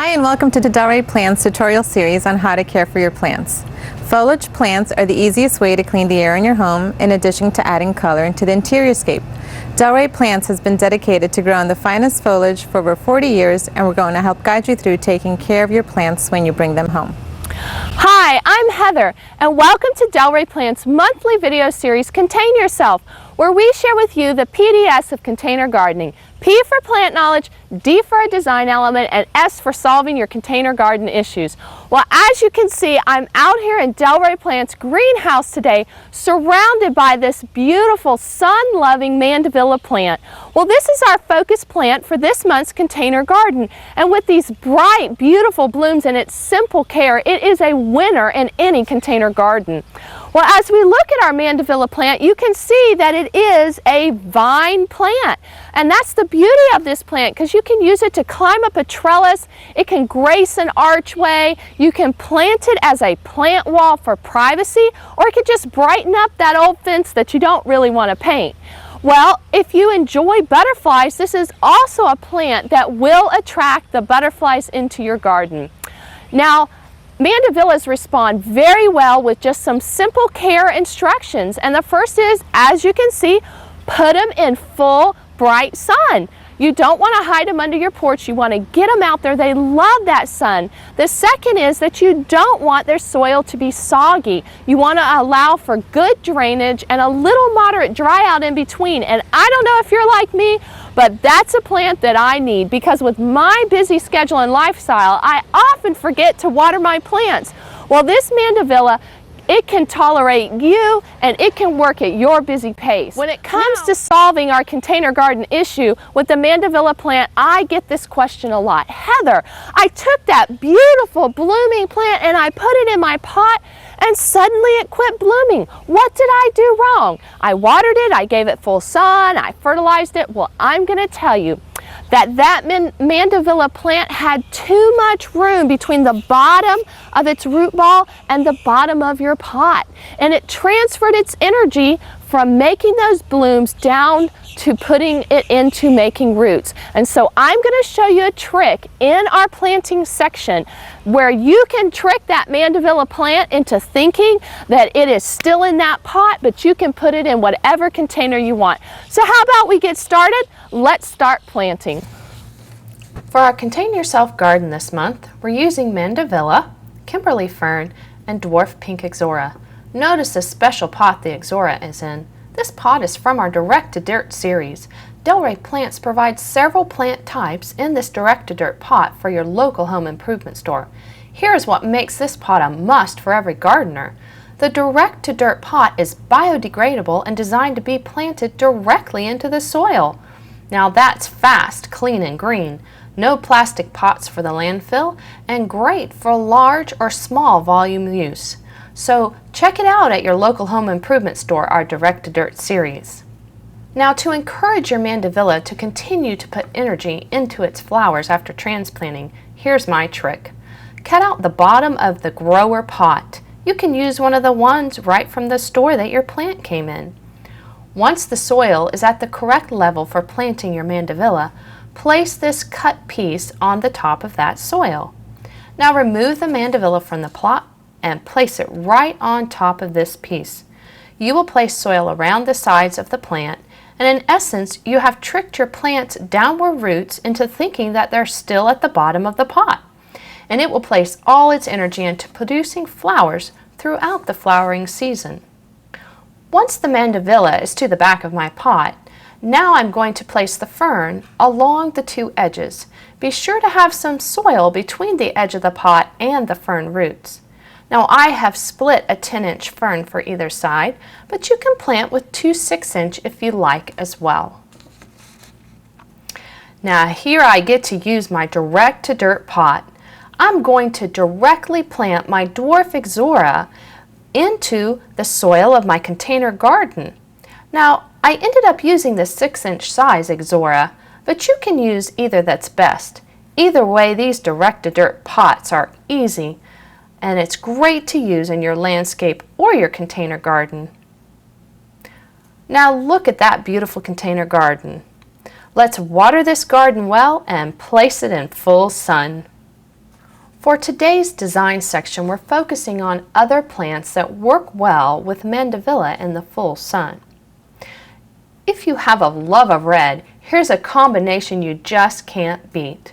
Hi, and welcome to the Delray Plants tutorial series on how to care for your plants. Foliage plants are the easiest way to clean the air in your home, in addition to adding color into the interior scape. Delray Plants has been dedicated to growing the finest foliage for over 40 years, and we're going to help guide you through taking care of your plants when you bring them home. Hi, I'm Heather, and welcome to Delray Plants' monthly video series, Contain Yourself, where we share with you the PDS of container gardening. P for plant knowledge, D for a design element, and S for solving your container garden issues. Well, as you can see, I'm out here in Delray Plants' greenhouse today, surrounded by this beautiful sun-loving Mandevilla plant. Well, this is our focus plant for this month's container garden, and with these bright, beautiful blooms and its simple care, it is a winner in any container garden. Well, as we look at our Mandevilla plant, you can see that it is a vine plant. And that's the beauty of this plant, because you can use it to climb up a trellis, it can grace an archway, you can plant it as a plant wall for privacy, or it could just brighten up that old fence that you don't really want to paint. Well, if you enjoy butterflies, this is also a plant that will attract the butterflies into your garden. Now, Mandevillas respond very well with just some simple care instructions. And the first is, as you can see, put them in full bright sun. You don't want to hide them under your porch. You want to get them out there. They love that sun. The second is that you don't want their soil to be soggy. You want to allow for good drainage and a little moderate dry out in between. And I don't know if you're like me, but that's a plant that I need, because with my busy schedule and lifestyle, I often forget to water my plants. Well, this Mandevilla, it can tolerate you, and it can work at your busy pace. When it comes to solving our container garden issue with the Mandevilla plant, I get this question a lot. Heather, I took that beautiful blooming plant and I put it in my pot, and suddenly it quit blooming. What did I do wrong? I watered it, I gave it full sun, I fertilized it. Well, I'm going to tell you that Mandevilla plant had too much room between the bottom of its root ball and the bottom of your pot. And it transferred its energy from making those blooms down to putting it into making roots. And so I'm going to show you a trick in our planting section where you can trick that Mandevilla plant into thinking that it is still in that pot, but you can put it in whatever container you want. So how about we get started? Let's start planting. For our Contain Yourself garden this month, we're using Mandevilla, Kimberly fern, and dwarf pink ixora. Notice the special pot the ixora is in. This pot is from our Direct to Dirt series. Delray Plants provides several plant types in this Direct to Dirt pot for your local home improvement store. Here's what makes this pot a must for every gardener. The Direct to Dirt pot is biodegradable and designed to be planted directly into the soil. Now that's fast, clean, and green. No plastic pots for the landfill, and great for large or small volume use. So check it out at your local home improvement store, our Direct to Dirt series. Now, to encourage your Mandevilla to continue to put energy into its flowers after transplanting, here's my trick. Cut out the bottom of the grower pot. You can use one of the ones right from the store that your plant came in. Once the soil is at the correct level for planting your Mandevilla, place this cut piece on the top of that soil. Now remove the Mandevilla from the plot and place it right on top of this piece. You will place soil around the sides of the plant, and in essence, you have tricked your plant's downward roots into thinking that they're still at the bottom of the pot. And it will place all its energy into producing flowers throughout the flowering season. Once the Mandevilla is to the back of my pot, now I'm going to place the fern along the two edges. Be sure to have some soil between the edge of the pot and the fern roots. Now I have split a 10-inch fern for either side, but you can plant with 2 6-inch if you like as well. Now here I get to use my Direct to Dirt pot. I'm going to directly plant my dwarf ixora into the soil of my container garden. Now I ended up using the 6-inch size ixora, but you can use either that's best. Either way, these Direct to Dirt pots are easy, and it's great to use in your landscape or your container garden. Now look at that beautiful container garden. Let's water this garden well and place it in full sun. For today's design section, we're focusing on other plants that work well with Mandevilla in the full sun. If you have a love of red, here's a combination you just can't beat.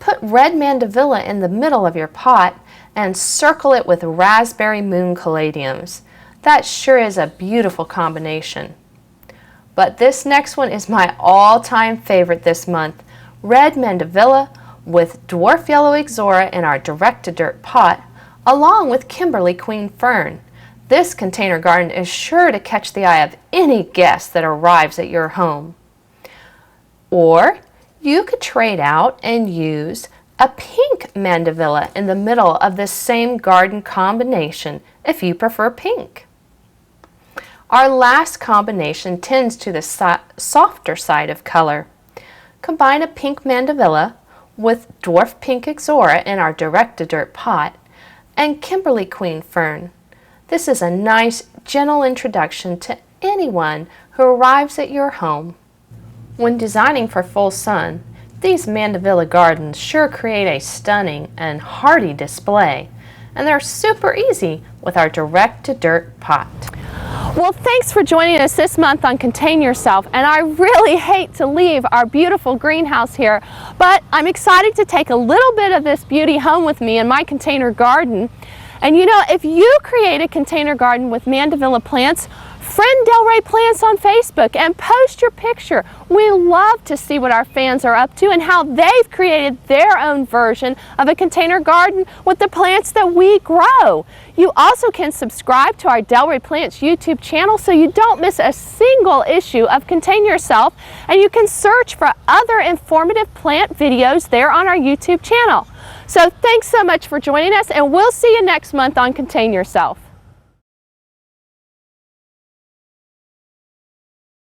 Put red Mandevilla in the middle of your pot and circle it with raspberry moon caladiums. That sure is a beautiful combination. But this next one is my all-time favorite this month. Red Mandevilla with dwarf yellow ixora in our direct-to-dirt pot, along with Kimberly Queen Fern. This container garden is sure to catch the eye of any guest that arrives at your home. Or you could trade out and use a pink Mandevilla in the middle of this same garden combination if you prefer pink. Our last combination tends to the softer side of color. Combine a pink Mandevilla with dwarf pink ixora in our direct-to-dirt pot and Kimberly Queen Fern. This is a nice, gentle introduction to anyone who arrives at your home. When designing for full sun, these Mandevilla gardens sure create a stunning and hardy display, and they're super easy with our direct-to-dirt pot. Well, thanks for joining us this month on Contain Yourself, and I really hate to leave our beautiful greenhouse here, but I'm excited to take a little bit of this beauty home with me in my container garden. And you know, if you create a container garden with Mandevilla plants, friend Delray Plants on Facebook and post your picture. We love to see what our fans are up to and how they've created their own version of a container garden with the plants that we grow. You also can subscribe to our Delray Plants YouTube channel so you don't miss a single issue of Contain Yourself, and you can search for other informative plant videos there on our YouTube channel. So thanks so much for joining us, and we'll see you next month on Contain Yourself.